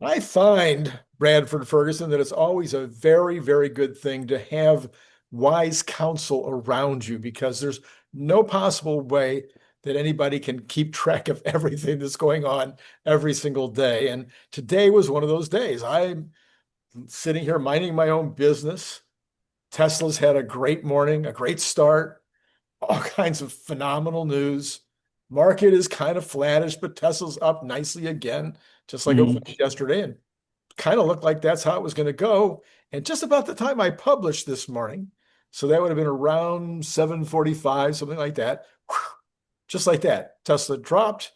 I find, Bradford Ferguson, that it's always a very, very good thing to have wise counsel around you because there's no possible way that anybody can keep track of everything that's going on every single day. And today was one of those days. I'm sitting here minding my own business. Tesla's had a great morning, a great start, all kinds of phenomenal news. Market is kind of flattish, but Tesla's up nicely again, just like it was Mhm. yesterday. And kind of looked like that's how it was going to go. And just about the time I published this morning, so that would have been around 7:45, something like that. Just like that, Tesla dropped,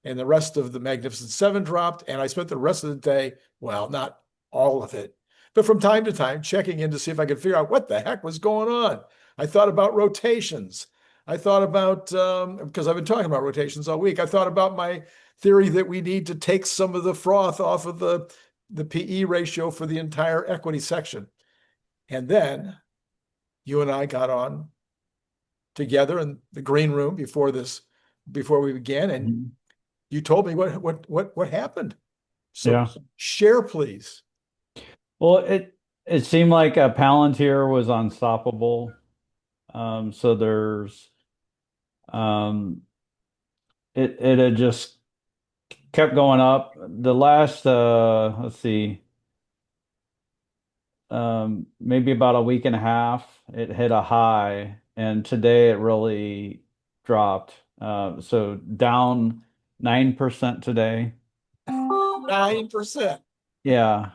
and the rest of the Magnificent Seven dropped. And I spent the rest of the day, well, not all of it, but from time to time checking in to see if I could figure out what the heck was going on. I thought about rotations. I thought about, because I've been talking about rotations all week, I thought about my theory that we need to take some of the froth off of the PE ratio for the entire equity section. And then you and I got on together in the green room before we began, and Mhm. you told me what happened. So Yeah. share, please. Well, it seemed like a Palantir was unstoppable. So there's um it had just kept going up. The last let's see, maybe about a week and a half, it hit a high, and today it really dropped. So down 9% today. 9%. Yeah.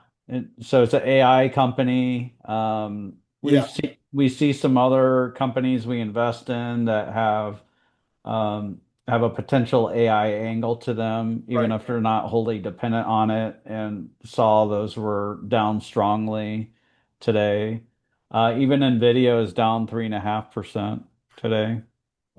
So it's an AI company. Yeah, We see some other companies we invest in that have a potential AI angle to them, even right. if they're not wholly dependent on it, and saw those were down strongly today. Even Nvidia is down 3.5% today.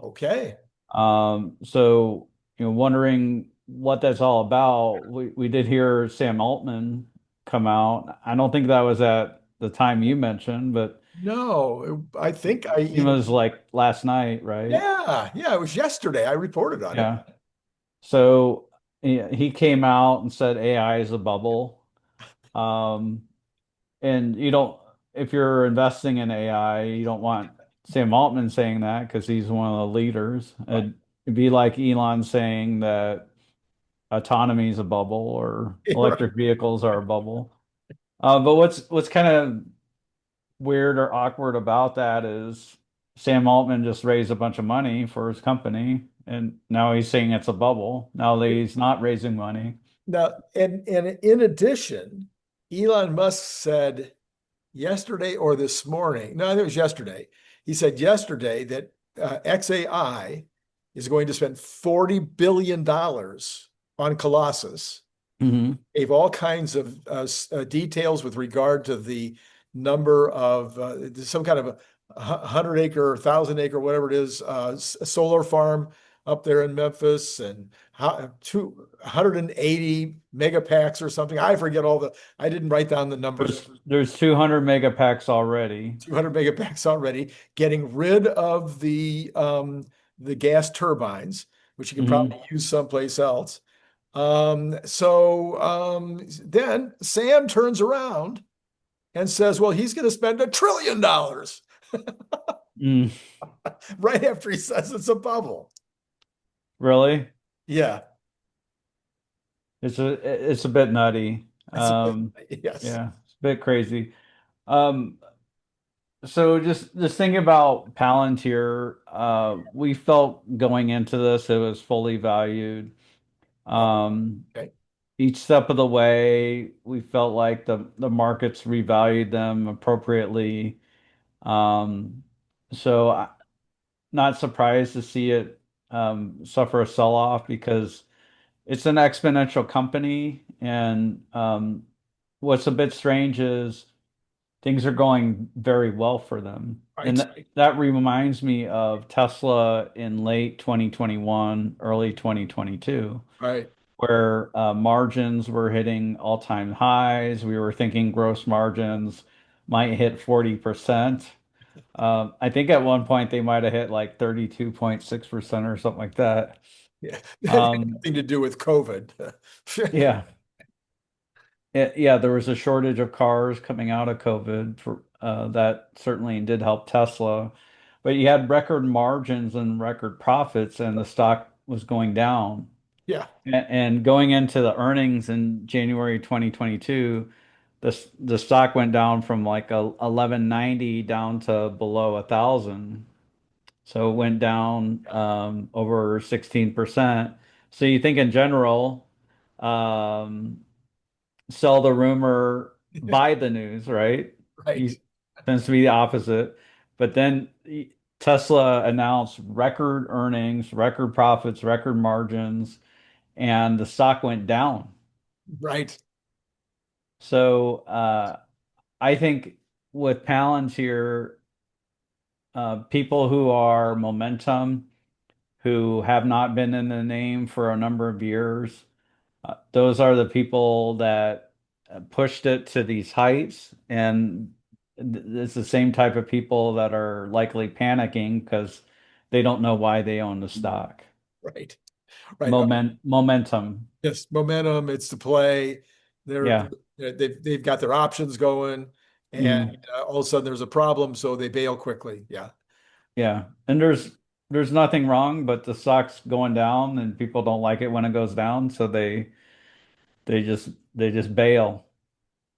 Okay. So wondering what that's all about. We did hear Sam Altman come out. I don't think that was at the time you mentioned, but No, I think it was like last night, right? yeah, it was yesterday. I reported on it. Yeah. So he came out and said AI is a bubble. Um, and you don't, if you're investing in AI, you don't want Sam Altman saying that because he's one of the leaders. It'd be like Elon saying that autonomy is a bubble or Right. electric vehicles are a bubble. But what's kind of weird or awkward about that is Sam Altman just raised a bunch of money for his company, and now he's saying it's a bubble. Now that he's not raising money. Now, and in addition, Elon Musk said yesterday or this morning, no, I think it was yesterday. He said yesterday that XAI is going to spend $40 billion on Colossus. Hmm. Gave all kinds of details with regard to the number of some kind of a 100 acre, 1,000 acre, whatever it is, solar farm up there in Memphis, and how, 280 megapacks or something. I forget all the, I didn't write down the numbers. There's 200 megapacks already. 200 megapacks already, getting rid of the gas turbines, which you could Hmm. probably use someplace else. So then Sam turns around and says, well, he's going to spend $1 trillion Mm, right after he says it's a bubble. really? Yeah, It's a bit nutty. it's a bit, yes. Yeah, it's a bit crazy. Um, so just thinking about Palantir, we felt going into this it was fully valued. Oh, Um, okay. each step of the way, we felt like the markets revalued them appropriately. Um, so not surprised to see it suffer a sell-off because it's an exponential company, and what's a bit strange is things are going very well for them. And Right, that reminds me of Tesla in late 2021, early 2022, right. where margins were hitting all-time highs. We were thinking gross margins might hit 40%. I think at one point they might have hit like 32.6% or something like that. Yeah, that had Um, nothing to do with COVID. yeah. Yeah, there was a shortage of cars coming out of COVID for that certainly did help Tesla. But you had record margins and record profits, and the stock was going down. Yeah, And going into the earnings in January 2022, the stock went down from like a 1190 down to below 1,000. So it went down over 16%. So you think in general, um, sell the rumor, buy the news, right? right, You tends to be the opposite. But then Tesla announced record earnings, record profits, record margins, and the stock went down. right. So I think with Palantir, people who are momentum, who have not been in the name for a number of years, those are the people that pushed it to these heights. And it's the same type of people that are likely panicking because they don't know why they own the stock. Right. Right. Momentum. Yes, momentum, it's the play. They're Yeah. they've got their options going, and Mm, all of a sudden there's a problem, so they bail quickly. Yeah. yeah. And there's nothing wrong, but the stock's going down and people don't like it when it goes down, so they just bail.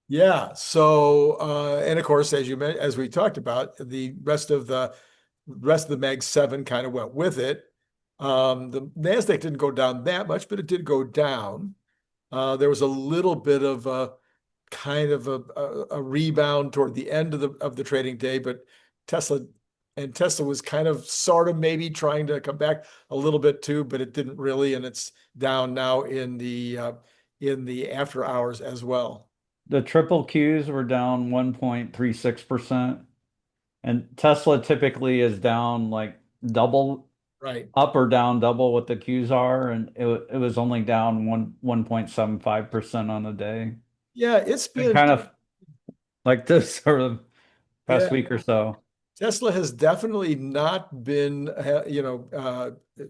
Yeah. So and of course, as we talked about, the rest of the Mag 7 kind of went with it. The Nasdaq didn't go down that much, but it did go down. There was a little bit of a kind of a rebound toward the end of the trading day, but Tesla Tesla was kind of sort of maybe trying to come back a little bit too, but it didn't really, and it's down now in the after hours as well. The triple Qs were down 1.36%, and Tesla typically is down like double, Right. up or down double what the Qs are, and it was only down 1.75% on the day. Yeah, it's And been kind of like this sort of yeah. past week or so. Tesla has definitely not been,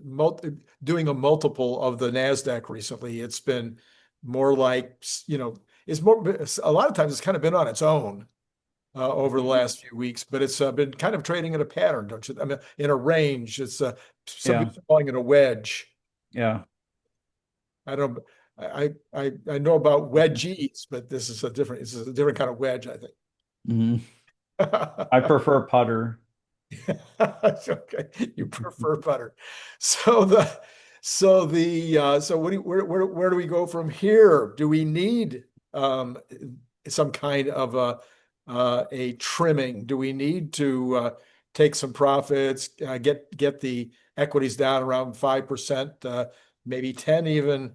multi doing a multiple of the Nasdaq recently. It's been more like, it's more, a lot of times it's kind of been on its own over the last few weeks, but it's been kind of trading in a pattern, don't you? I mean, in a range. It's some Yeah, people are calling it a wedge. yeah. I don't, I know about wedgies, but this is a different kind of wedge, I Mhm. I think. prefer putter. Okay, you prefer butter. So the so where do we go from here? Do we need some kind of a trimming? Do we need to take some profits, get the equities down around 5%, maybe 10 even,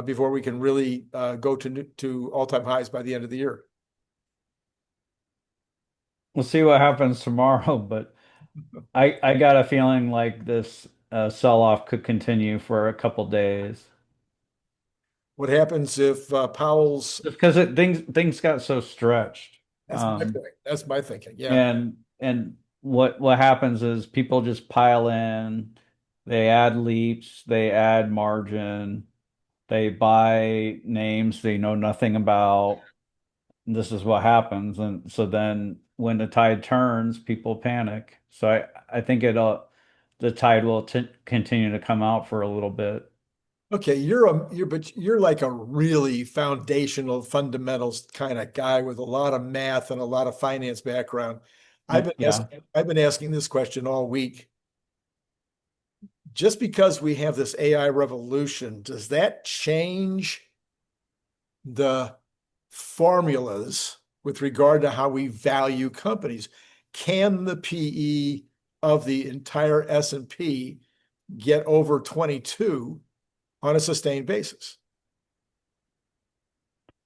before we can really go to all-time highs by the end of the year? We'll see what happens tomorrow, but I got a feeling like this sell-off could continue for a couple days. What happens if Powell's Just because things got so stretched. That's my point. That's my thinking. Yeah. And what happens is people just pile in, they add leaps, they add margin, they buy names they know nothing about. And this is what happens. And so then when the tide turns, people panic. So I think the tide will t continue to come out for a little bit. Okay. But you're like a really foundational fundamentals kind of guy with a lot of math and a lot of finance background. Yeah. I've been asking this question all week. Just because we have this AI revolution, does that change the formulas with regard to how we value companies? Can the PE of the entire S&P get over 22 on a sustained basis?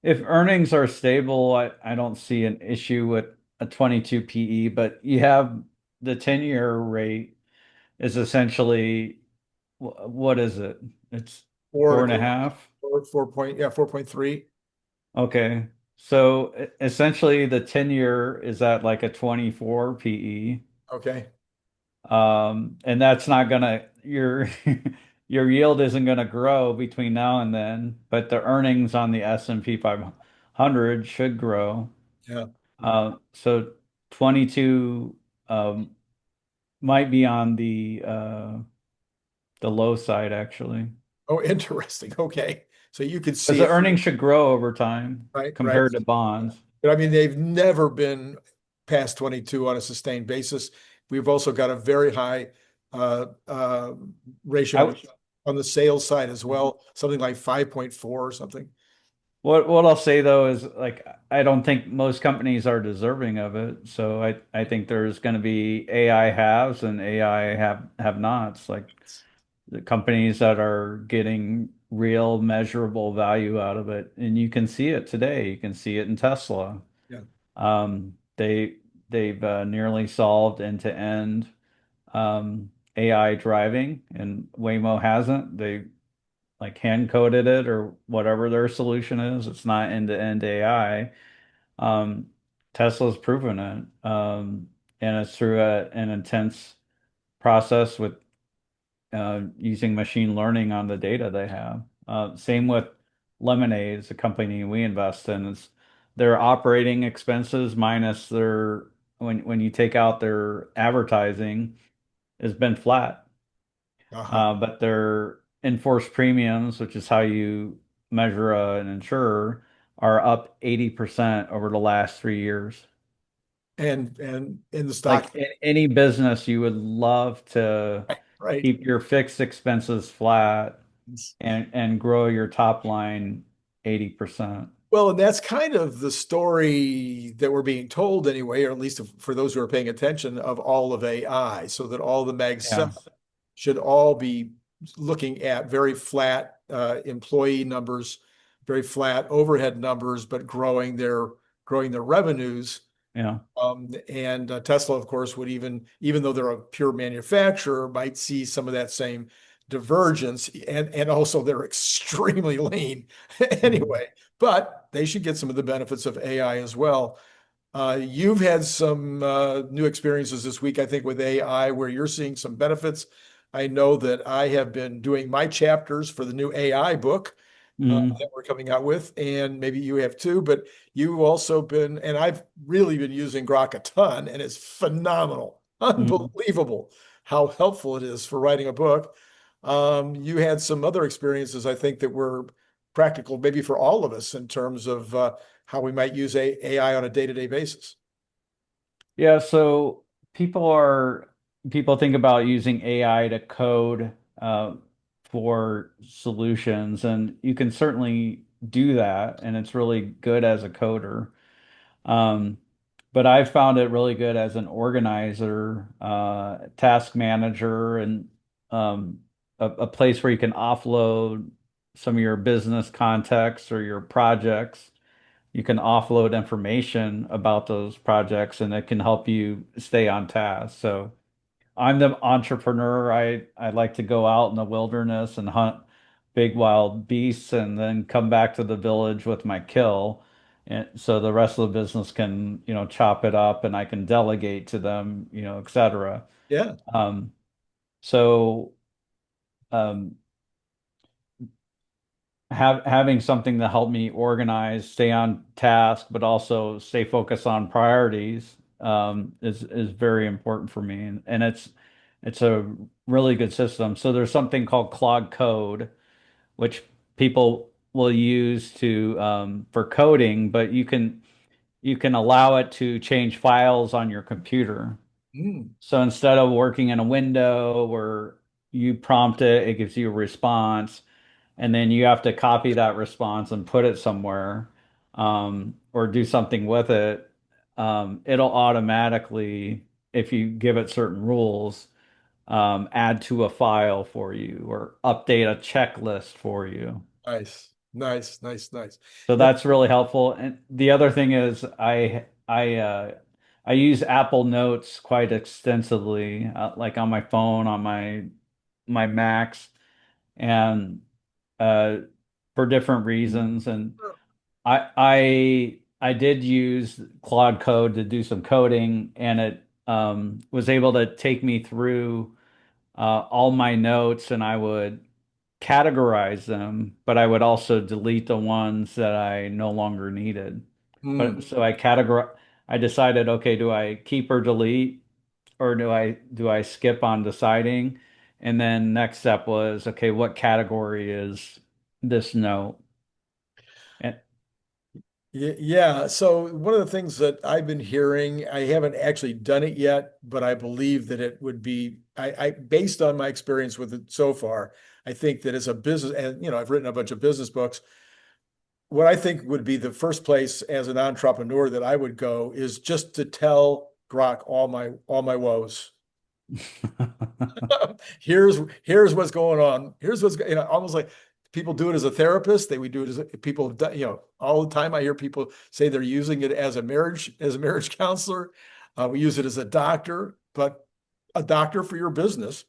If earnings are stable, I don't see an issue with a 22 PE, but you have the 10-year rate is essentially what is it? It's Four and four a and a quarter, half. 4.3. Okay. So essentially the 10-year is at like a 24 PE. Okay. And that's not gonna your your yield isn't gonna grow between now and then, but the earnings on the S&P 500 100 should grow. Yeah. So 22 um, might be on the low side actually, Oh, interesting. Okay. So you could because see the it, earnings should grow over time right? Right. compared to bonds. But I mean, they've never been past 22 on a sustained basis. We've also got a very high ratio I on the sales side as well, something like 5.4 or something. what I'll say though is like I don't think most companies are deserving of it. So I think there's going to be AI haves and AI have nots. Like the companies that are getting real measurable value out of it, and you can see it today. You can see it in Tesla. Yeah. They've nearly solved end-to-end AI driving, and Waymo hasn't. They like hand coded it or whatever their solution is. It's not end-to-end AI. Um, Tesla's proven it, and it's through an intense process with using machine learning on the data they have. Same with Lemonade, it's a company we invest in. It's their operating expenses minus their when you take out their advertising has been flat. Uh-huh. But their enforced premiums, which is how you measure an insurer, are up 80% over the last 3 years. And in the stock, Like in any business, you would love to right? keep your fixed expenses flat and grow your top line 80%. Well, and that's kind of the story that we're being told anyway, or at least for those who are paying attention, of all of AI, so that all the Mag Yeah. 7 should all be looking at very flat employee numbers, very flat overhead numbers, but growing their revenues. Yeah. And Tesla, of course, would even though they're a pure manufacturer, might see some of that same divergence, and also they're extremely lean Mhm. anyway. But they should get some of the benefits of AI as well. You've had some new experiences this week, I think, with AI, where you're seeing some benefits. I know that I have been doing my chapters for the new AI book Mhm. that we're coming out with, and maybe you have too. But you've also been, and I've really been using Grok a ton, and it's phenomenal, Mhm. unbelievable how helpful it is for writing a book. You had some other experiences, I think, that were practical, maybe for all of us, in terms of how we might use AI on a day-to-day basis. Yeah, so people think about using AI to code uh, for solutions, and you can certainly do that, and it's really good as a coder. Um, but I've found it really good as an organizer, task manager, and a place where you can offload some of your business context or your projects. You can offload information about those projects, and it can help you stay on task. So I'm the entrepreneur. I like to go out in the wilderness and hunt big wild beasts and then come back to the village with my kill. And so the rest of the business can, chop it up and I can delegate to them, et cetera. Yeah. Um, so um, having something to help me organize, stay on task, but also stay focused on priorities is very important for me, and it's a really good system. So there's something called Claude Code, which people will use to for coding, but you can allow it to change files on your computer. Mm, So instead of working in a window where you prompt it, it gives you a response and then you have to copy that response and put it somewhere or do something with it. It'll automatically, if you give it certain rules, add to a file for you or update a checklist for you. nice, nice, nice, nice. So Yeah. that's really helpful. And the other thing is I use Apple Notes quite extensively, like on my phone, on my Macs, and uh, for different reasons. And I did use Claude Code to do some coding, and it was able to take me through all my notes, and I would categorize them, but I would also delete the ones that I no longer needed. But Mm. so I decided, okay, do I keep or delete, or do I skip on deciding? And then next step was, okay, what category is this note? And Yeah. So one of the things that I've been hearing, I haven't actually done it yet, but I believe that it would be, based on my experience with it so far, I think that as a business, and I've written a bunch of business books. What I think would be the first place as an entrepreneur that I would go is just to tell Grok all my woes. Here's what's going on. Here's what's almost like people do it as a therapist. They would do it as people have done, all the time. I hear people say they're using it as a marriage counselor. We use it as a doctor, but a doctor for your business,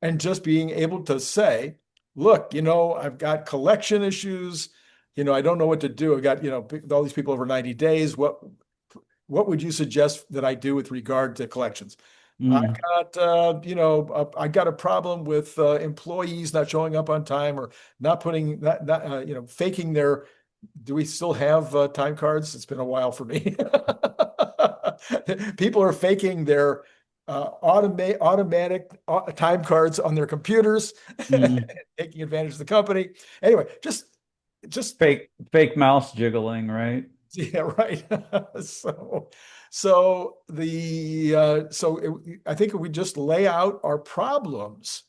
and just being able to say, look, I've got collection issues. I don't know what to do. I've got, all these people over 90 days. What would you suggest that I do with regard to collections? mm, I got a problem with employees not showing up on time, or not putting not faking their. Do we still have time cards? It's been a while for me. People are faking their automatic time cards on their computers, mm. taking advantage of the company. Anyway, just Fake mouse jiggling, right? yeah, right. So, I think if we just lay out our problems,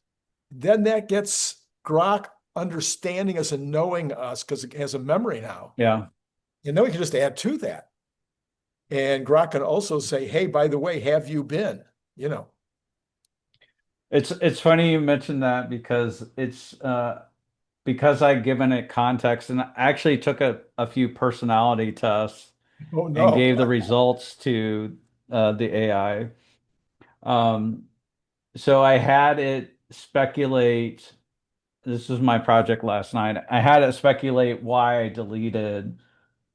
then that gets Grok understanding us and knowing us because it has a memory now. Yeah. And then we can just add to that. And Grok can also say, hey, by the way, have you been? You know, It's funny you mentioned that because because I've given it context and I actually took a few personality tests oh and no. gave the results to the AI. Um, so I had it speculate. This was my project last night. I had it speculate why I deleted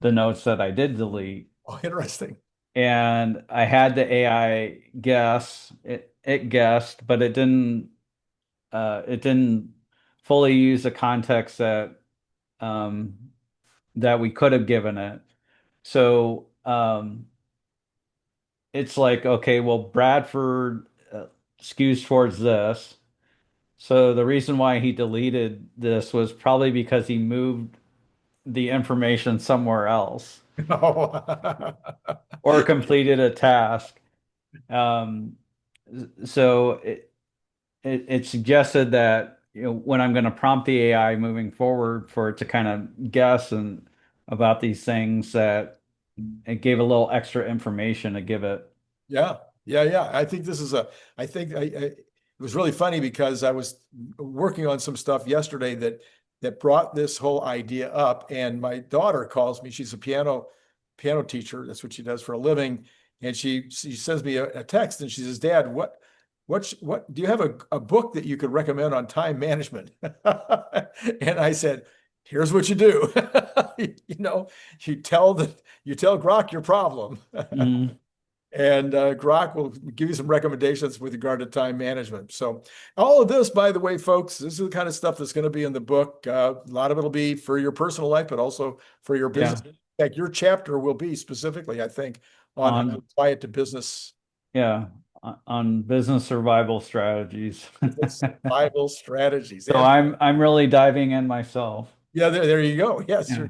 the notes that I did delete. Oh, interesting. And I had the AI guess. It guessed, but it didn't fully use the context um, that we could have given it. So it's like, okay, well, Bradford skews towards this. So the reason why he deleted this was probably because he moved the information somewhere else Oh. or completed a task. Um, so it suggested that when I'm going to prompt the AI moving forward for it to kind of guess and about these things, that it gave a little extra information to give it. Yeah, yeah. I think it was really funny because I was working on some stuff yesterday that brought this whole idea up. And my daughter calls me. She's a piano teacher. That's what she does for a living. And she sends me a text and she says, Dad, what do you have a book that you could recommend on time management? And I said, here's what you do. You know, you tell Grok your problem. Mm, And Grok will give you some recommendations with regard to time management. So, all of this, by the way, folks, this is the kind of stuff that's going to be in the book. A lot of it'll be for your personal life, but also for your business. yeah, In fact, your chapter will be specifically, I think, on how to on apply it to business, yeah, on business survival strategies. business survival strategies. So I'm really diving in myself. Yeah, there you go. Yes, Yeah.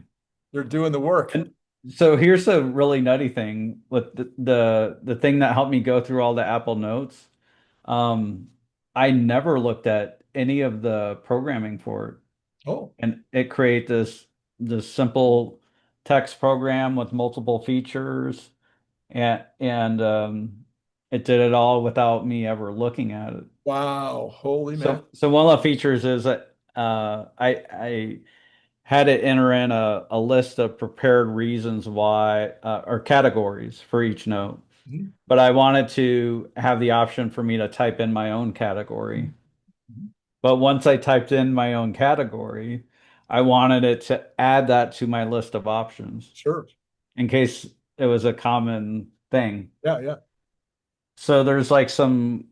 you're doing the work. And so here's a really nutty thing with the thing that helped me go through all the Apple Notes. Um, I never looked at any of the programming for it, Oh, and it create this simple text program with multiple features, and it did it all without me ever looking at it. wow. Holy man. So one of the features is that I had it enter in a list of prepared reasons why or categories for each note. Mhm. But I wanted to have the option for me to type in my own category. Mhm. But once I typed in my own category, I wanted it to add that to my list of options Sure. in case it was a common thing. Yeah, yeah. So there's like some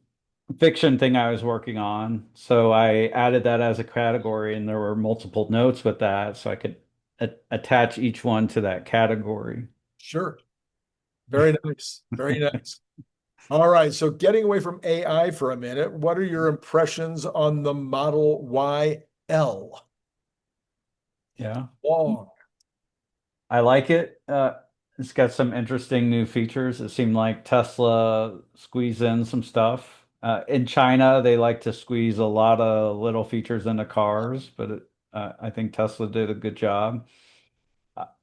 fiction thing I was working on. So I added that as a category, and there were multiple notes with that, so I could attach each one to that category. Sure. Very nice. Very nice. All right. So getting away from AI for a minute, what are your impressions on the Model YL? Yeah. Long. I like it. It's got some interesting new features. It seemed like Tesla squeezed in some stuff. In China, they like to squeeze a lot of little features into cars, but I think Tesla did a good job.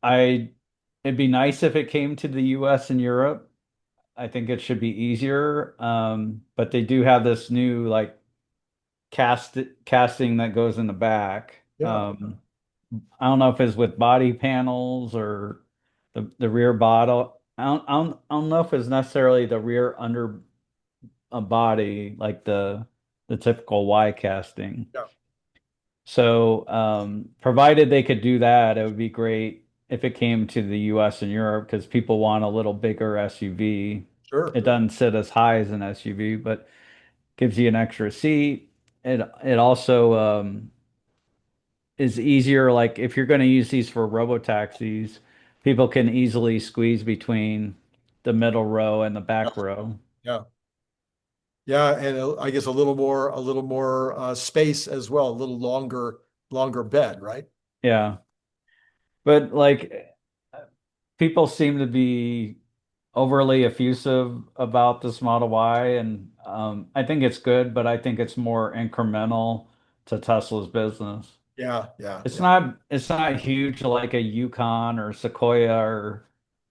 It'd be nice if it came to the US and Europe. I think it should be easier. But they do have this new like casting that goes in the back. Yeah. I don't know if it's with body panels or the rear bottle. I don't know if it's necessarily the rear under a body like the typical Y casting. Yeah. So, provided they could do that, it would be great if it came to the US and Europe because people want a little bigger SUV. Sure. It doesn't sit as high as an SUV, but gives you an extra seat. It also is easier. Like if you're going to use these for robo taxis, people can easily squeeze between the middle row and the Yeah. back row. Yeah. Yeah. And I guess a little more space as well, a little longer bed, right? Yeah. But like people seem to be overly effusive about this Model Y, and I think it's good, but I think it's more incremental to Tesla's business. Yeah. Yeah. Yeah. It's not huge like a Yukon or Sequoia or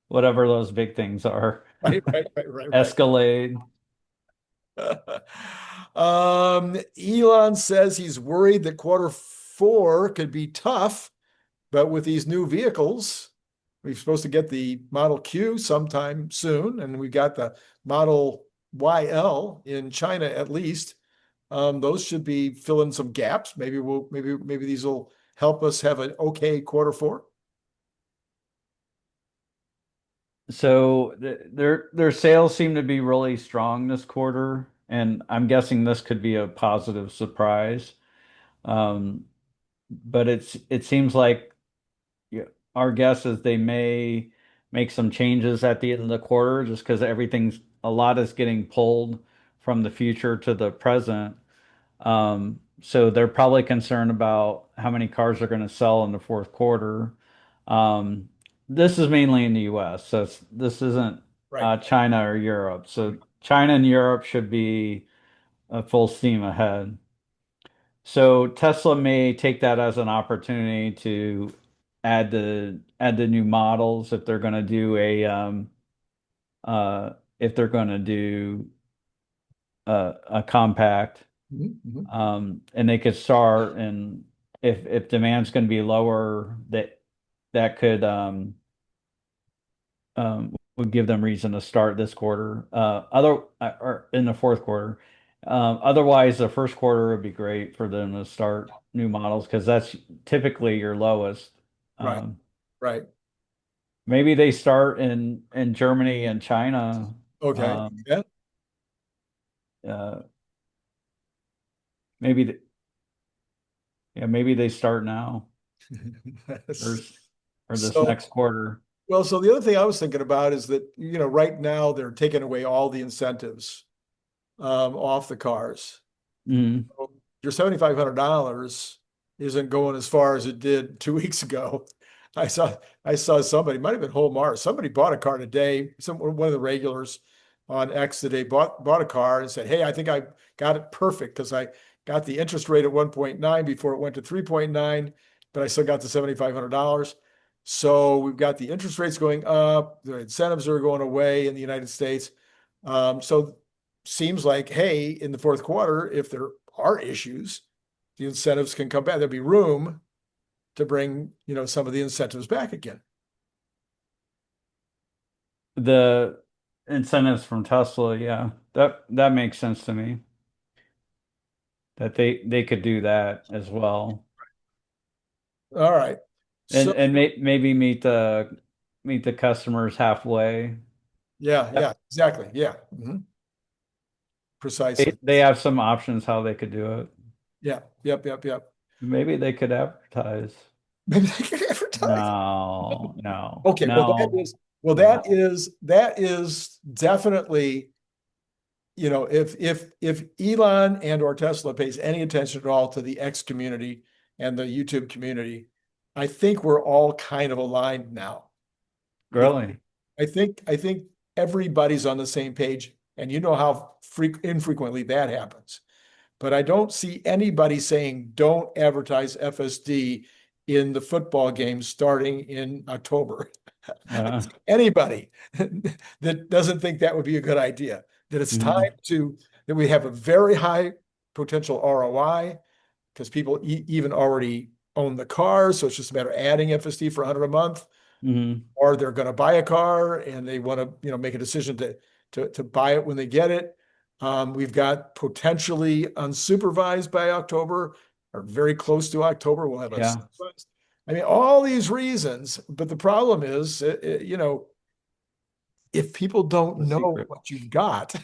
whatever those big things are. Right. Right. Right. Right. Right. Escalade. Elon says he's worried that quarter 4 could be tough, but with these new vehicles, we're supposed to get the Model Q sometime soon, and we got the Model YL in China at least. Those should be filling some gaps. Maybe these will help us have an okay quarter 4. So their sales seem to be really strong this quarter, and I'm guessing this could be a positive surprise. Um, but it seems like yeah, our guess is they may make some changes at the end of the quarter just because a lot is getting pulled from the future to the present. So they're probably concerned about how many cars are going to sell in the fourth quarter. Um, this is mainly in the US, so this isn't Right. China or Europe. So China and Europe should be full steam ahead. So Tesla may take that as an opportunity to add the new models if they're going to do if they're going to do a compact. Mhm, mhm. And they could start, and if demand's going to be lower, that could would give them reason to start this quarter, other or in the fourth quarter. Otherwise, the first quarter would be great for them to start new models because that's typically your lowest. Right. Um, Right. maybe they start in Germany and China. Okay. Um, Yeah. uh, maybe yeah, maybe they start now or Yes. or this So, next quarter. well, so the other thing I was thinking about is that, right now they're taking away all the incentives off the cars. Mhm. Your $7,500 isn't going as far as it did 2 weeks ago. I saw I saw somebody, might have been Whole Mars. Somebody bought a car today. One of the regulars on X today bought a car and said, "Hey, I think I got it perfect because I got the interest rate at 1.9 before it went to 3.9, but I still got the $7,500." So we've got the interest rates going up, the incentives are going away in the United States. So seems like, hey, in the fourth quarter, if there are issues, the incentives can come back. There'll be room to bring, some of the incentives back again. The incentives from Tesla, yeah, that makes sense to me that they could do that as well, All right. So and maybe meet the customers halfway. yeah, yeah, exactly. Yeah. Mhm. Precisely. They have some options how they could do it. Yeah. Yep. Yep. Yep. Maybe they could advertise. Maybe they could advertise. No, no, Okay. no, That no. is definitely, if Elon and or Tesla pays any attention at all to the X community and the YouTube community, I think we're all kind of aligned now. I Really? I think everybody's on the same page, and you know how infrequently that happens. But I don't see anybody saying don't advertise FSD in the football game starting in October. Uh, Anybody that doesn't think that would be a good idea, that it's time mhm, that we have a very high potential ROI because people even already own the car. So it's just a matter of adding FSD for 100 a month, mhm. or they're going to buy a car and they want to, make a decision to buy it when they get it. We've got potentially unsupervised by October, or very close to October. We'll have Yeah, unsupervised. I mean, all these reasons, but the problem is, if people don't the know secret. what you've got,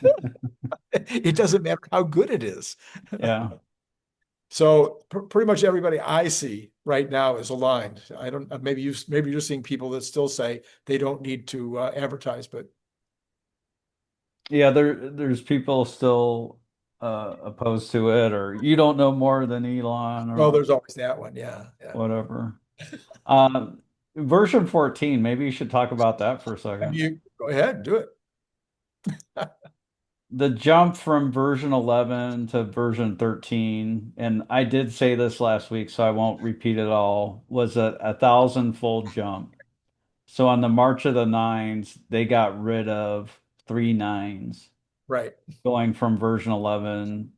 it doesn't matter how good it is. Yeah. So pretty much everybody I see right now is aligned. I don't, maybe you're seeing people that still say they don't need to advertise, but Yeah, there's people still opposed to it, or you don't know more than Elon oh, or there's always that one. Yeah, yeah. whatever. Um, version 14, maybe you should talk about that for a And second. you go ahead, do it. The jump from version 11 to version 13, and I did say this last week, so I won't repeat it all, was a thousand-fold jump. So on the March of the Nines, they got rid of three nines, Right, going from version 11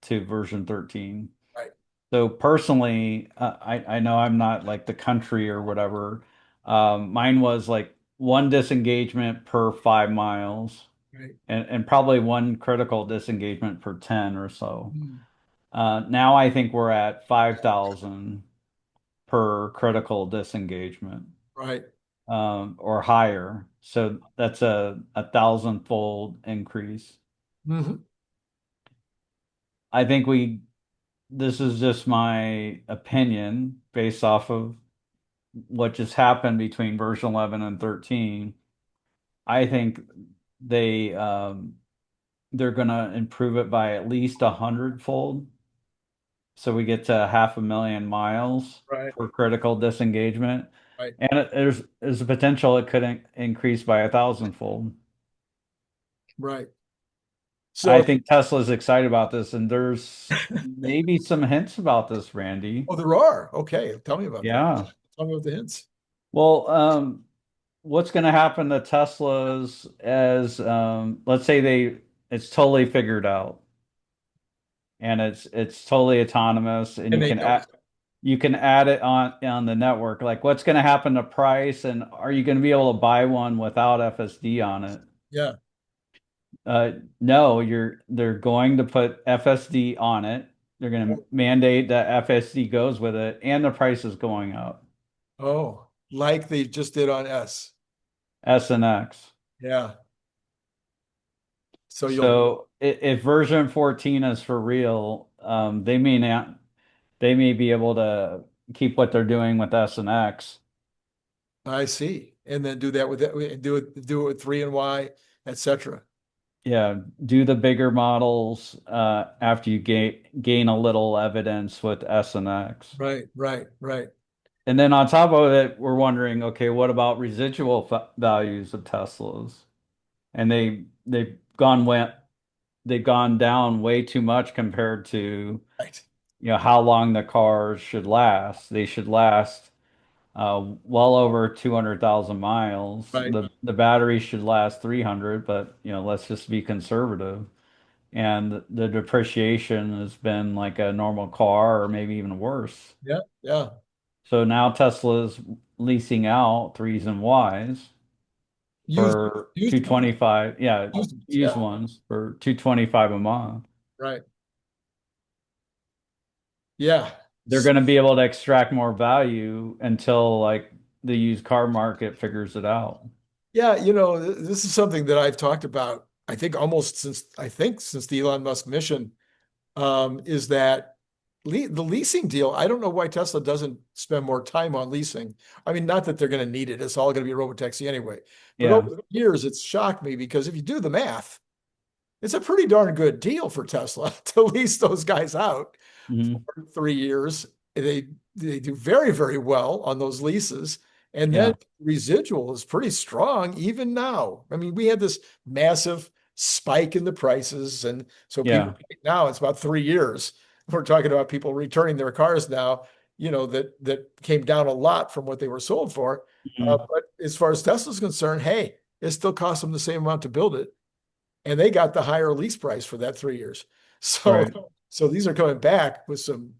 to version 13. right, So personally, I know I'm not like the country or whatever. Mine was like one disengagement per 5 miles, right. and probably one critical disengagement per 10 or so. Mm, Now I think we're at 5,000 per critical disengagement, right. or higher. So that's a thousand-fold increase. Hmm. I think this is just my opinion based off of what just happened between version 11 and 13. I think they they're gonna improve it by at least 100-fold. So we get to 500,000 miles Right, for critical disengagement. right, And there's a potential it could increase by 1,000-fold. right. I So, think Tesla's excited about this, and there's maybe some hints about this, Randy. oh, there are. Okay, tell me about that. Yeah. Tell me about the hints. Well, what's going to happen to Teslas as let's say it's totally figured out and it's totally autonomous and And they know. you can add it on the network. Like what's going to happen to price and are you going to be able to buy one without FSD on it? Yeah. Uh, no, they're going to put FSD on it. They're going to mandate that FSD goes with it and the price is going up. Oh, like they just did on S. S and X. Yeah. So you'll, So if version 14 is for real, they may be able to keep what they're doing with S and X. I see. And then do that with that, do it with three and Y, etc. Yeah, do the bigger models after you gain a little evidence with S and X. Right, right, right. And then on top of it, we're wondering, okay, what about residual values of Teslas? And they've gone down way too much compared to Right, how long the cars should last. They should last well over 200,000 miles. right. The battery should last 300, but let's just be conservative. And the depreciation has been like a normal car or maybe even worse. Yeah, yeah. So now Tesla's leasing out threes and Ys Used, for used ones. 225, yeah, Used ones. used Yeah, ones for 225 a month. right. Yeah. They're going to be able to extract more value until like the used car market figures it out. Yeah, this is something that I've talked about since the Elon Musk mission, is that the leasing deal. I don't know why Tesla doesn't spend more time on leasing. I mean, not that they're going to need it. It's all going to be a robotaxi anyway. But over Yeah. the years, it's shocked me because if you do the math, it's a pretty darn good deal for Tesla to lease those guys out Hmm. for 3 years. They they do very, very well on those leases. And then Yeah. residual is pretty strong even now. I mean, we had this massive spike in the prices. And so people Yeah. now it's about 3 years. We're talking about people returning their cars now, that came down a lot from what they were sold for. Hmm. But as far as Tesla's concerned, hey, it still costs them the same amount to build it and they got the higher lease price for that 3 years. So Right. so these are coming back with some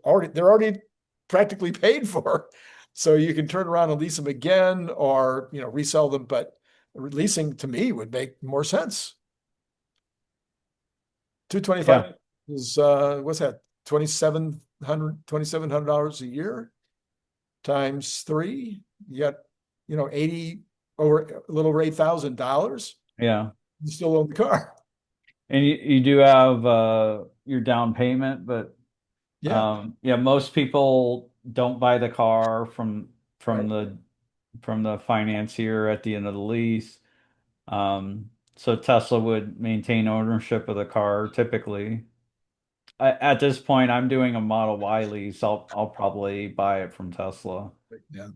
already they're already practically paid for. So you can turn around and lease them again or resell them, but leasing to me would make more sense. Yeah. 225 is what's that? $2,700 a year times three. You got 80 over a little over $8,000. Yeah. You still own the car. And you do have your down payment, but Yeah, yeah, most people don't buy the car from right. the from the financier at the end of the lease. So Tesla would maintain ownership of the car typically. At this point, I'm doing a Model Y lease. I'll probably buy it from Tesla. Yeah.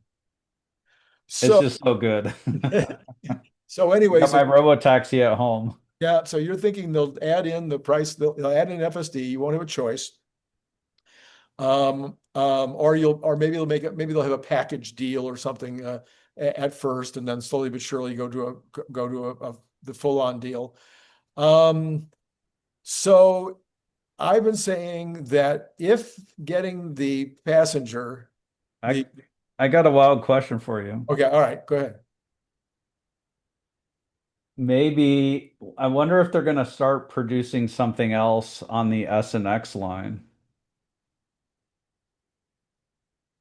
It's So, just so good. so I got anyways, my robo-taxi at home. yeah, so you're thinking they'll add in the price, they'll add in FSD, you won't have a choice. Or maybe maybe they'll have a package deal or something at first, and then slowly but surely go to the full-on deal. Um, so I've been saying that if getting the passenger, I the I got a wild question for you. okay, all right, go ahead. Maybe I wonder if they're going to start producing something else on the S and X line.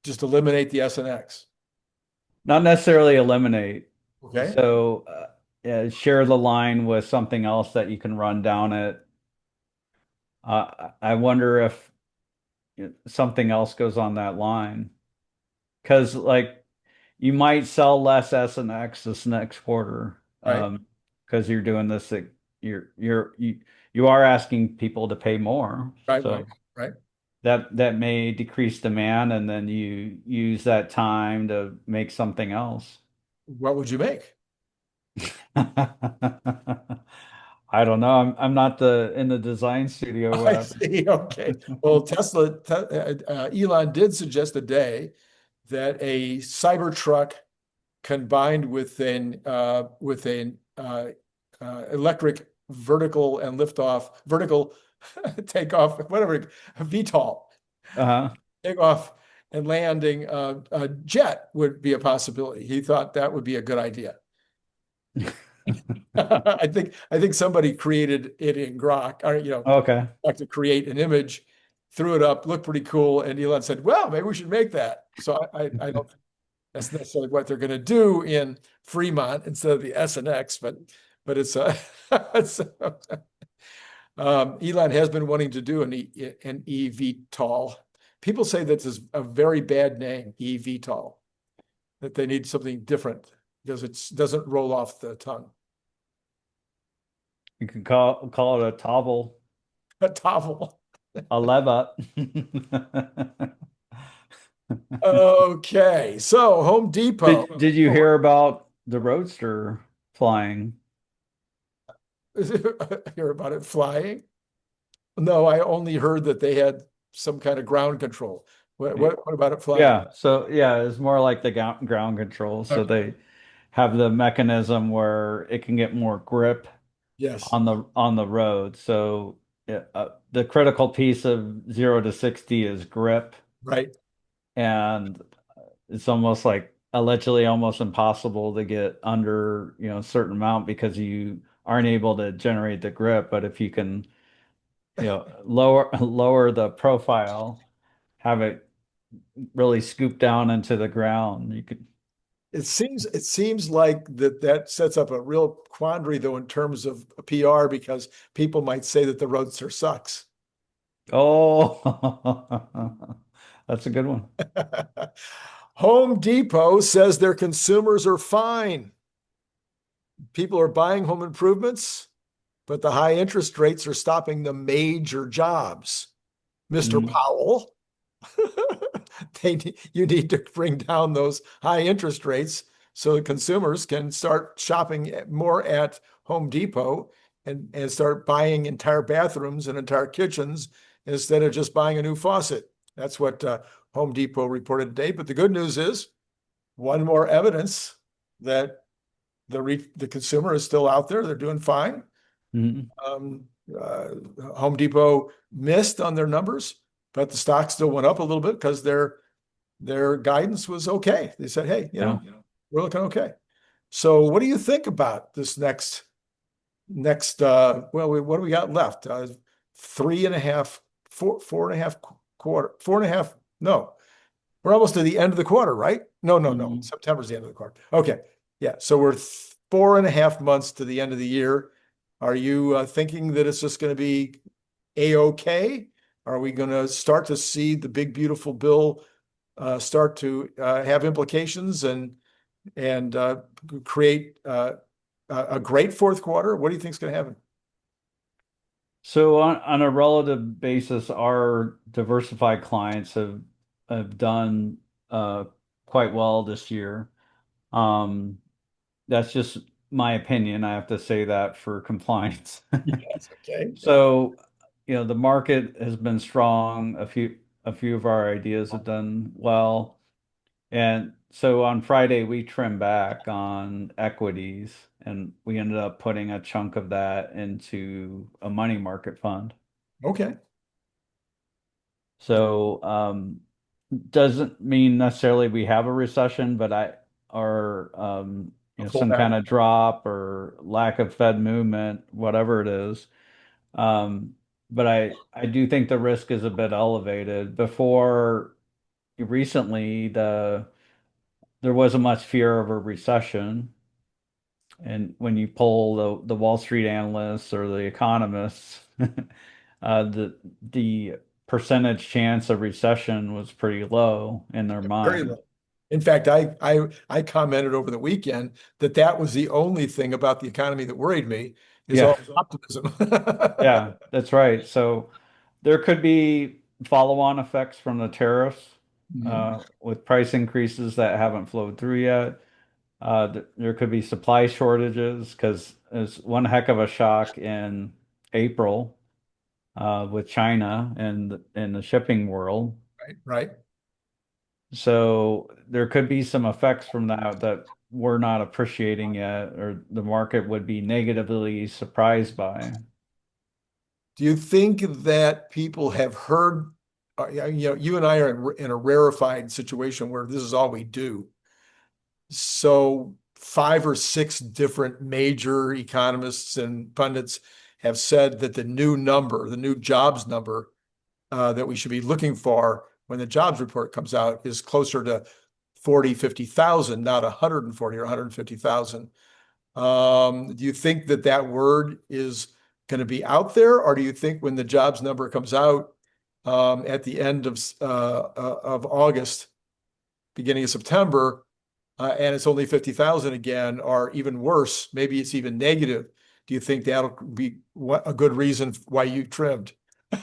Just eliminate the S and X. Not necessarily eliminate. Okay. So share the line with something else that you can run down it. I wonder if something else goes on that line. Because like you might sell less S and X this next quarter. Right, Because you're doing this, you are asking people to pay more. right, right, So right. that may decrease demand, and then you use that time to make something else. What would you make? I don't know. I'm not the in the design studio, I whatever. see. Okay. Well, Elon did suggest a day that a Cybertruck combined with an electric vertical takeoff, whatever, VTOL Uh-huh. takeoff and landing jet would be a possibility. He thought that would be a good idea. I think somebody created it in Grok, or Okay. like to create an image, threw it up, looked pretty cool, and Elon said, "Well, maybe we should make that." So I don't think that's necessarily what they're going to do in Fremont instead of the S and X, but it's Elon has been wanting to do an eVTOL. People say that this is a very bad name, eVTOL, that they need something different because it doesn't roll off the tongue. You can call it a tobble, A TOVL. a leva. Okay, so Home Depot. Did you hear about the Roadster flying? Hear about it flying? No, I only heard that they had some kind of ground control. What about it flying? Yeah, so yeah, it's more like the ground control. So Okay. they have the mechanism where it can get more grip Yes, on the road. So the critical piece of 0 to 60 is grip, right. and it's almost like allegedly almost impossible to get under, a certain amount because you aren't able to generate the grip. But if you can, lower the profile, have it really scoop down into the ground, you could. it seems like that sets up a real quandary though in terms of PR because people might say that the Roadster sucks. Oh, that's a good one. Home Depot says their consumers are fine. People are buying home improvements, but the high interest rates are stopping the major jobs. Mr. Mm, Powell, you need to bring down those high interest rates so that consumers can start shopping more at Home Depot and start buying entire bathrooms and entire kitchens instead of just buying a new faucet. That's what Home Depot reported today. But the good news is one more evidence that the consumer is still out there. They're doing fine. mm, Um, uh, Home Depot missed on their numbers, but the stock still went up a little bit because their guidance was okay. They said, "Hey, yeah. we're looking okay." So, what do you think about this next? Well, what do we got left? Three and a half, four and a half quarter, four and a half. No, we're almost to the end of the quarter, right? No, no, no. Mm. September's the end of the quarter. Okay, yeah. So we're 4.5 months to the end of the year. Are you thinking that it's just going to be a-okay? Are we going to start to see the big beautiful bill start to have implications and create a great fourth quarter? What do you think is going to happen? So on a relative basis, our diversified clients have done quite well this year. Um, that's just my opinion. I have to say that for compliance. Yes, okay. So, the market has been strong. A few of our ideas have done well. And so on Friday, we trimmed back on equities and we ended up putting a chunk of that into a money market fund. Okay. So, doesn't mean necessarily we have a recession, but or, A some pullback. kind of drop or lack of Fed movement, whatever it is. Um, but I do think the risk is a bit elevated. Before recently, there wasn't much fear of a recession. And when you poll the Wall Street analysts or the economists, the percentage chance of recession was pretty low in their Very mind. low. In fact, I commented over the weekend that that was the only thing about the economy that worried me is Yeah, all the optimism. yeah, that's right. So there could be follow-on effects from the tariffs Mhm. with price increases that haven't flowed through yet. There could be supply shortages because it's one heck of a shock in April with China and in the shipping world. Right, right. So there could be some effects from that we're not appreciating yet, or the market would be negatively surprised by. Do you think that people have heard, yeah, you and I are in a rarefied situation where this is all we do. So five or six different major economists and pundits have said that the new number, the new jobs number that we should be looking for when the jobs report comes out is closer to 40, 50,000, not 140 or 150,000. Do you think that that word is going to be out there, or do you think when the jobs number comes out at the end of August, beginning of September, and it's only 50,000 again, or even worse, maybe it's even negative? Do you think that'll be a good reason why you trimmed? So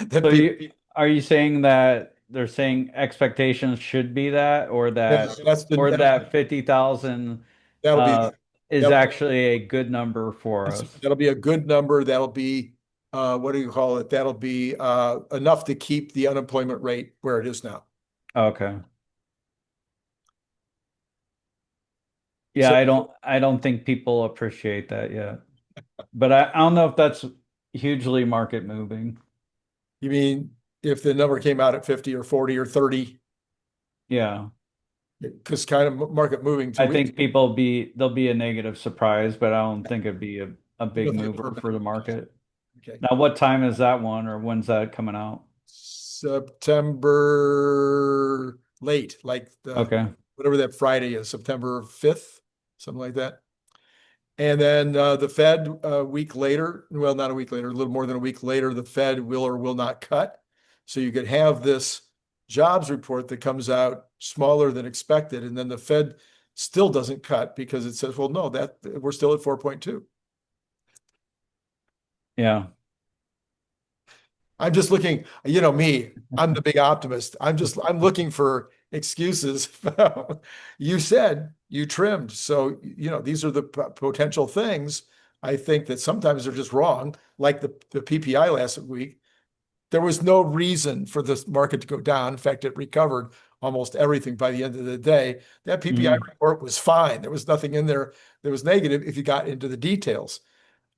That people, are you saying that they're saying expectations should be that, or that that's or the that 50,000 that'll be uh, is that'll actually a good number for us? that'll be a good number. That'll be what do you call it? That'll be enough to keep the unemployment rate where it is now. Okay. Yeah, So I don't think people appreciate that yet. But I don't know if that's hugely market moving. you mean if the number came out at 50 or 40 or 30, Yeah. because kind of market moving 2 I weeks. think there'll be a negative surprise, but I don't think it'd be a You big don't think mover permanent. for the market. Okay. Now, what time is that one or when's that coming out? September late, like the Okay. whatever that Friday is, September 5th, something like that. And then the Fed a week later, well, not a week later, a little more than a week later, the Fed will or will not cut. So you could have this jobs report that comes out smaller than expected, and then the Fed still doesn't cut because it says, well, no, that we're still at 4.2. Yeah. I'm just looking, me, I'm the big optimist. I'm looking for excuses. You said you trimmed. So, these are the potential things. I think that sometimes they're just wrong, like the PPI last week. There was no reason for this market to go down. In fact, it recovered almost everything by the end of the day. That PPI Mhm. report was fine. There was nothing in there that was negative if you got into the details.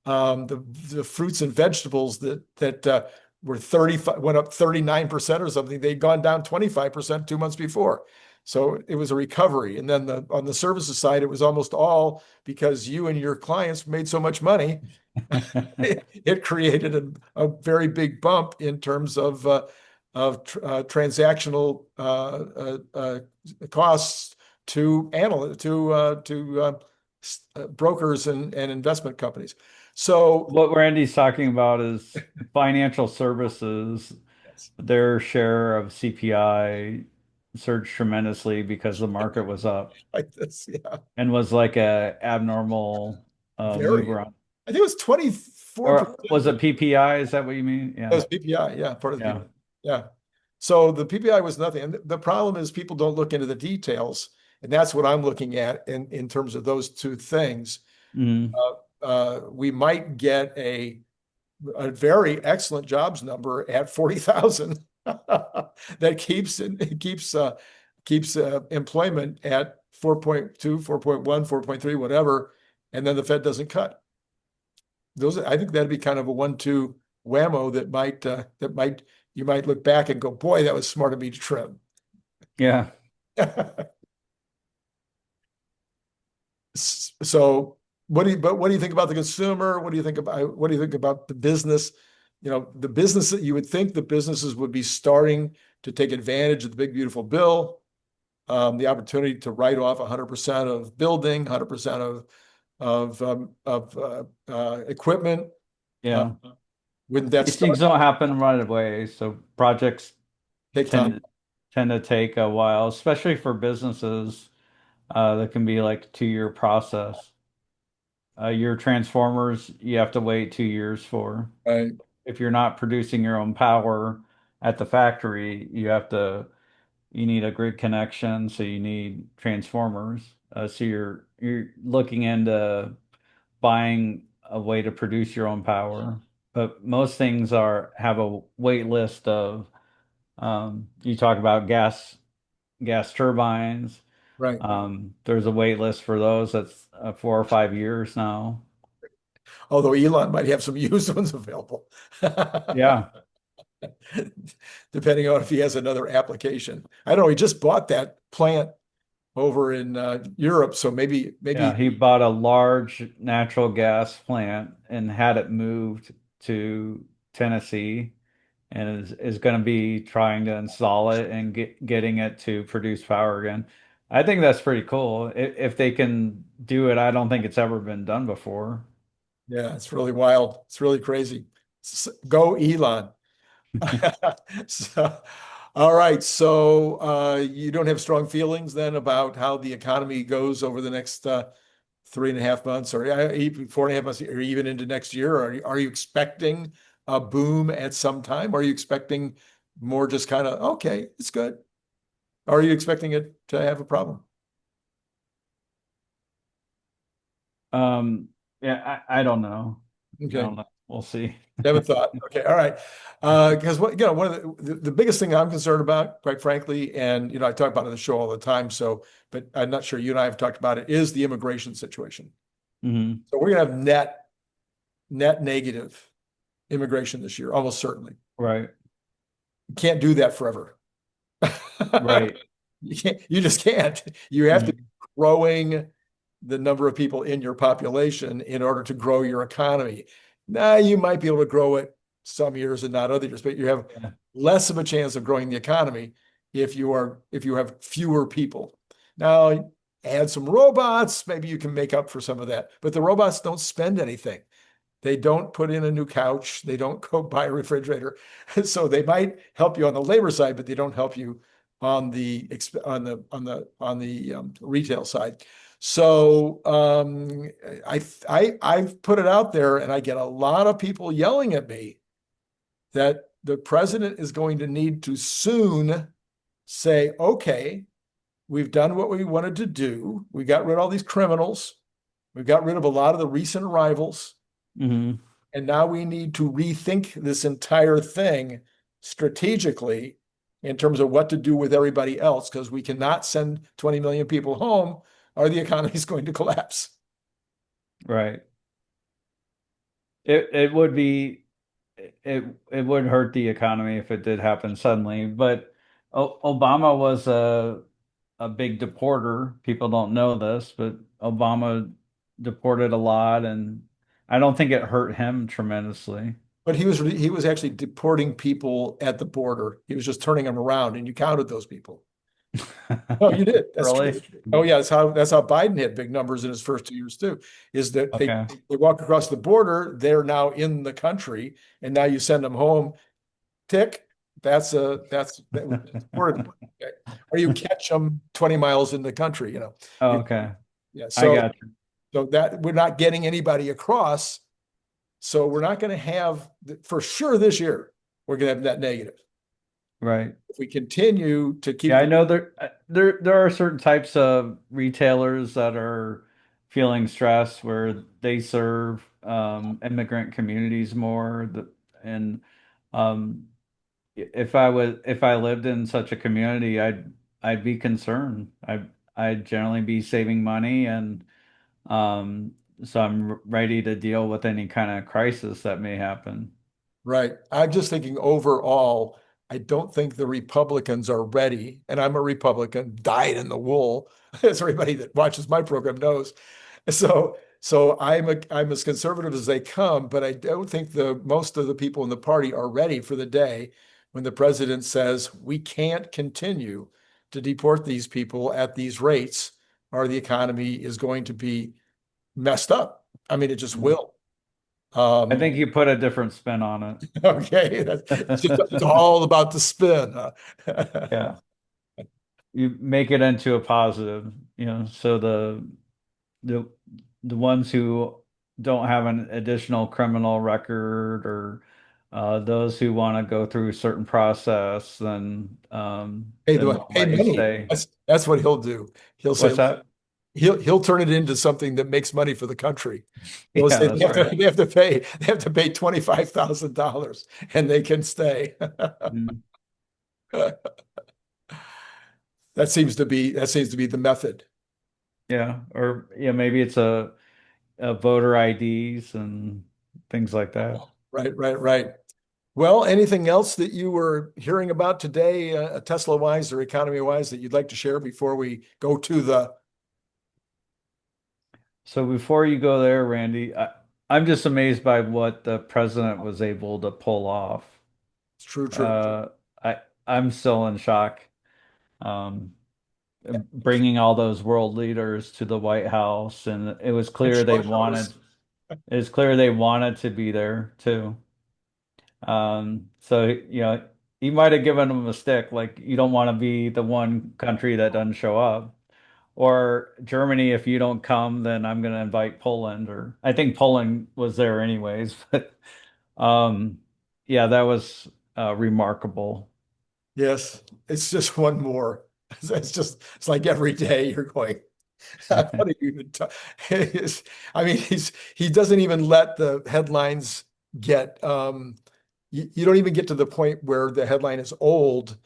The fruits and vegetables that were 35 went up 39% or something. They'd gone down 25% 2 months before. So it was a recovery. And then on the services side, it was almost all because you and your clients made so much money. It created a very big bump in terms of transactional costs to brokers and investment companies. So What Randy's talking about is financial services. yes, Their share of CPI surged tremendously because the market was up like this, yeah, and was like a abnormal move very. around. I think it was 24%. Or was it PPI? Is that what you mean? That Yeah. was PPI, yeah, part of the Yeah. PPI. Yeah. So the PPI was nothing. And the problem is people don't look into the details. And that's what I'm looking at in terms of those two things. Mhm. We might get a very excellent jobs number at 40,000 that keeps employment at 4.2, 4.1, 4.3, whatever, and then the Fed doesn't cut. I think that'd be kind of a 1-2 whammo that might you might look back and go, boy, that was smart of me to trim. Yeah. So what do you think about the consumer? What do you think about the business? The business that you would think the businesses would be starting to take advantage of the big beautiful bill, the opportunity to write off 100% of building, 100% of equipment. Uh, Yeah. wouldn't that These things start don't happen right away. So projects take time? tend tend to take a while, especially for businesses. That can be like a 2-year process. Your transformers, you have to wait 2 years for. Right, If you're not producing your own power at the factory, you need a grid connection, so you need transformers. So you're looking into buying a way to produce your own power. But most things are have a wait list of you talk about gas turbines. right. There's a wait list for those that's 4 or 5 years now. Although Elon might have some used ones available. Yeah, Depending on if he has another application. I don't know, he just bought that plant over in Europe, so yeah. maybe He bought a large natural gas plant and had it moved to Tennessee and is going to be trying to install it and getting it to produce power again. I think that's pretty cool. If they can do it, I don't think it's ever been done before. yeah, it's really wild. It's really crazy. Go Elon. So, all right. So you don't have strong feelings then about how the economy goes over the next 3.5 months, or even 4.5 months, or even into next year? Are you expecting a boom at some time? Or are you expecting more just kind of, okay, it's good? Or are you expecting it to have a problem? Um, yeah, I don't know. I Okay. don't know. We'll see. Haven't thought. Okay, all right. Because one of the biggest thing I'm concerned about, quite frankly, and I talk about it on the show all the time. So, but I'm not sure you and I have talked about it, is the immigration situation. Hmm. So we're gonna have net negative immigration this year, almost certainly. Right, You can't do that forever. right. You just can't. You have to be Mhm. growing the number of people in your population in order to grow your economy. Now, you might be able to grow it some years and not other years, but you have Yeah. less of a chance of growing the economy if you have fewer people. Now, add some robots, maybe you can make up for some of that. But the robots don't spend anything. They don't put in a new couch. They don't go buy a refrigerator. So they might help you on the labor side, but they don't help you on the retail side. So I've put it out there, and I get a lot of people yelling at me that the president is going to need to soon say, okay, we've done what we wanted to do. We got rid of all these criminals. We've got rid of a lot of the recent arrivals. Hmm. And now we need to rethink this entire thing strategically in terms of what to do with everybody else, because we cannot send 20 million people home or the economy is going to collapse. Right. It would be it would hurt the economy if it did happen suddenly. But Obama was a big deporter. People don't know this, but Obama deported a lot, and I don't think it hurt him tremendously. But he was actually deporting people at the border. He was just turning them around, and you counted those people. No, you did. That's true. Really? Oh yeah, that's how Biden had big numbers in his first 2 years too. Is that Okay. they walk across the border, they're now in the country, and now you send them home. Tick. That was deported. Okay. Or you catch them 20 miles in the country. Oh, You, okay. yeah. I So got you. so that we're not getting anybody across. So we're not going to have for sure this year. We're going to have that negative. Right. If we continue to keep Yeah, I the know there are certain types of retailers that are feeling stress where they serve immigrant communities more. And um, if I lived in such a community, I'd be concerned. I'd generally be saving money, and so I'm ready to deal with any kind of crisis that may happen. Right. I'm just thinking overall, I don't think the Republicans are ready. And I'm a Republican, dyed in the wool, as everybody that watches my program knows. So I'm as conservative as they come, but I don't think the most of the people in the party are ready for the day when the president says we can't continue to deport these people at these rates, or the economy is going to be messed up. I mean, it just will. I Um, think you put a different spin on Okay, it's it. all about the spin, huh? Yeah. You make it into a positive, so the the ones who don't have an additional criminal record, or those who want to go through a certain process, then they'll Pay let you money. stay. That's what he'll do. He'll say What's that? he'll turn it into something that makes money for the country. He'll Yeah, say that's right. they have to pay $25,000 and they can stay. Mm. That seems to be the method. Yeah, or maybe it's a voter IDs and things like that. Right, right, right. Well, anything else that you were hearing about today, Tesla wise or economy wise, that you'd like to share before we go to the So before you go there, Randy, I'm just amazed by what the president was able to pull off. true, true. Uh, I'm still in shock. Um, Bringing all those world leaders to the White House, and And short notice. it was clear they wanted to be there too. So he might have given them a stick, like you don't want to be the one country that doesn't show up. Or Germany, if you don't come, then I'm going to invite Poland. Or I think Poland was there anyways. But um, yeah, that was remarkable. Yes, it's just one more. It's like every day you're going, what are you even talking? I mean, he doesn't even let the headlines get you don't even get to the point where the headline is old,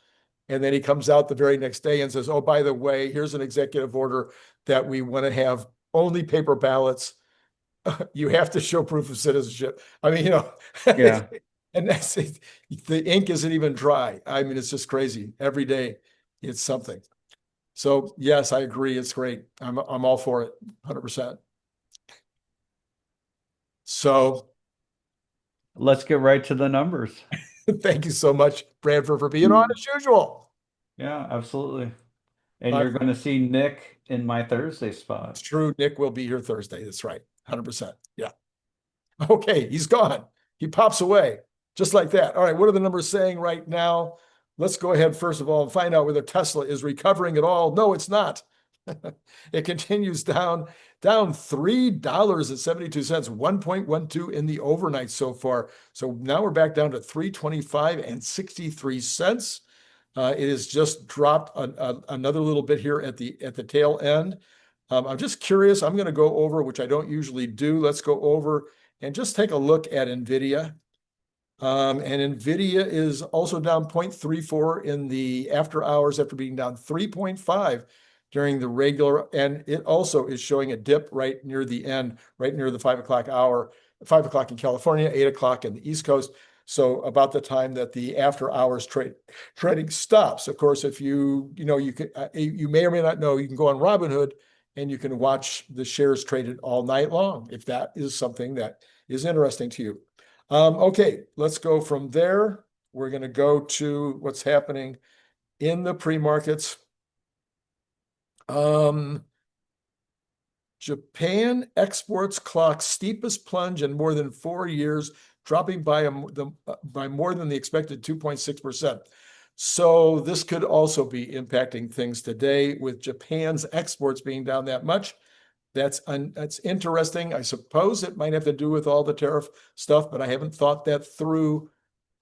and then he comes out the very next day and says, "Oh, by the way, here's an executive order that we want to have only paper ballots. You have to show proof of citizenship." I mean, Yeah. and that's it. The ink isn't even dry. I mean, it's just crazy. Every day it's something. So yes, I agree. It's great. I'm all for it, 100%. So Let's get right to the numbers. thank you so much, Bradford, for being on as usual. Yeah, absolutely. And you're going to see Nick in my Thursday spot. It's true. Nick will be here Thursday. That's right. 100%. Yeah. Okay. He's gone. He pops away just like that. All right. What are the numbers saying right now? Let's go ahead, first of all, and find out whether Tesla is recovering at all. No, it's not. It continues down $3.72, 1.12 in the overnight so far. So now we're back down to 325 and 63 cents. It has just dropped another little bit here at the tail end. I'm just curious. I'm going to go over, which I don't usually do. Let's go over and just take a look at NVIDIA. And NVIDIA is also down 0.34 in the after hours after being down 3.5 during the regular. And it also is showing a dip right near the end, right near the 5 o'clock hour, 5 o'clock in California, 8 o'clock in the East Coast. So about the time that the after hours trading stops. Of course, if you may or may not know, you can go on Robinhood and you can watch the shares traded all night long, if that is something that is interesting to you. Okay, let's go from there. We're going to go to what's happening in the pre-markets. Japan exports clock steepest plunge in more than 4 years, dropping by more than the expected 2.6%. So this could also be impacting things today with Japan's exports being down that much. That's interesting. I suppose it might have to do with all the tariff stuff, but I haven't thought that through.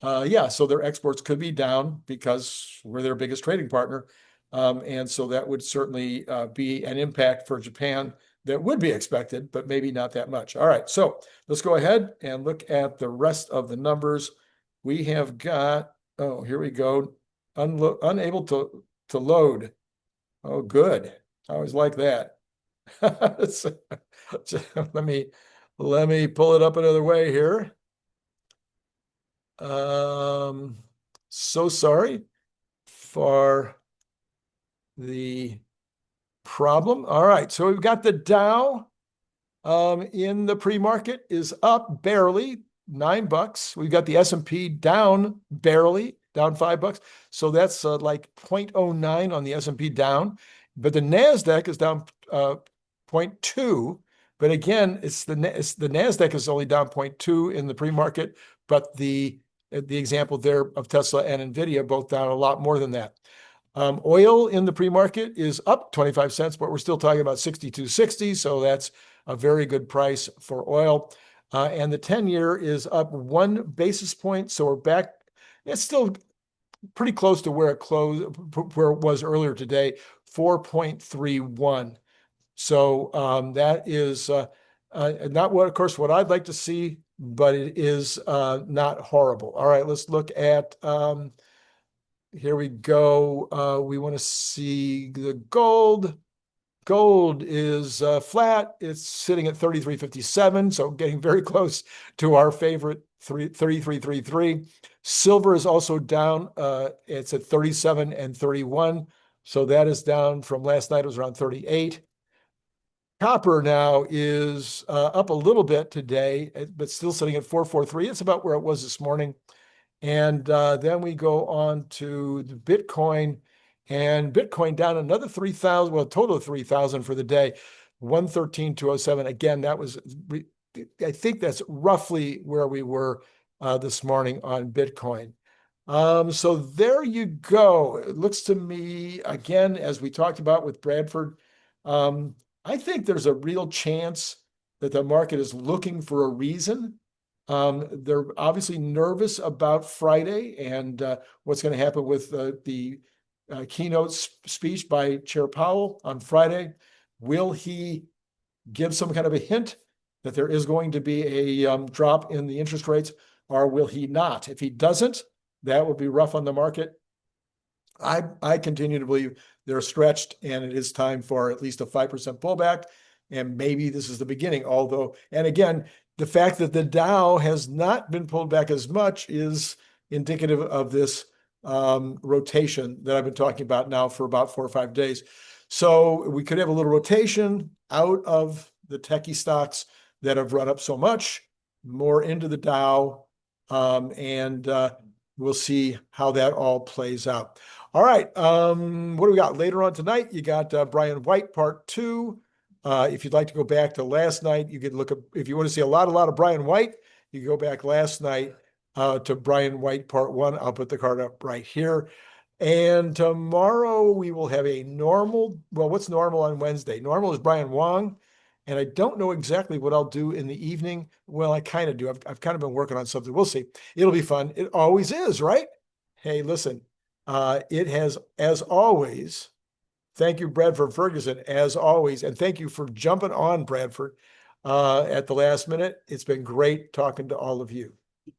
Yeah, so their exports could be down because we're their biggest trading partner. And so that would certainly be an impact for Japan that would be expected, but maybe not that much. All right, so let's go ahead and look at the rest of the numbers. We have got, oh, here we go, unable to load. Oh, good. I always like that. Let me pull it up another way here. So sorry for the problem. All right, so we've got the Dow in the pre-market is up barely $9. We've got the S&P down barely, down $5. So that's like 0.09 on the S&P down, but the NASDAQ is down 0.2. But again, it's the NASDAQ is only down 0.2 in the pre-market, but the example there of Tesla and NVIDIA both down a lot more than that. Oil in the pre-market is up 25 cents, but we're still talking about 62.60, so that's a very good price for oil. And the 10-year is up 1 basis point, so we're back. It's still pretty close to where it closed, where it was earlier today, 4.31. So that is not what, of course, what I'd like to see, but it is not horrible. All right, let's look at. Here we go. We want to see the gold. Gold is flat. It's sitting at 33.57, so getting very close to our favorite 33.33. Silver is also down. It's at 37 and 31, so that is down from last night. It was around 38. Copper now is up a little bit today, but still sitting at 443. It's about where it was this morning. And then we go on to the Bitcoin, and Bitcoin down another 3,000, well, a total of 3,000 for the day, 113,207. Again, that was, I think that's roughly where we were this morning on Bitcoin. So there you go. It looks to me, again, as we talked about with Bradford, I think there's a real chance that the market is looking for a reason. They're obviously nervous about Friday and what's going to happen with the keynote speech by Chair Powell on Friday. Will he give some kind of a hint that there is going to be a drop in the interest rates, or will he not? If he doesn't, that would be rough on the market. I continue to believe they're stretched, and it is time for at least a 5% pullback, and maybe this is the beginning. Although, and again, the fact that the Dow has not been pulled back as much is indicative of this rotation that I've been talking about now for about 4 or 5 days. So we could have a little rotation out of the techie stocks that have run up so much, more into the Dow, and we'll see how that all plays out. All right. What do we got later on tonight? You got Brian White part two. If you'd like to go back to last night, you could look up, if you want to see a lot of Brian White, you can go back last night to Brian White part one. I'll put the card up right here. And tomorrow we will have a normal, well, what's normal on Wednesday? Normal is Brian Wong. And I don't know exactly what I'll do in the evening. Well, I kind of do. I've kind of been working on something. We'll see. It'll be fun. It always is, right? Hey, listen, it has, as always, thank you, Bradford Ferguson, as always. And thank you for jumping on, Bradford, at the last minute. It's been great talking to all of you.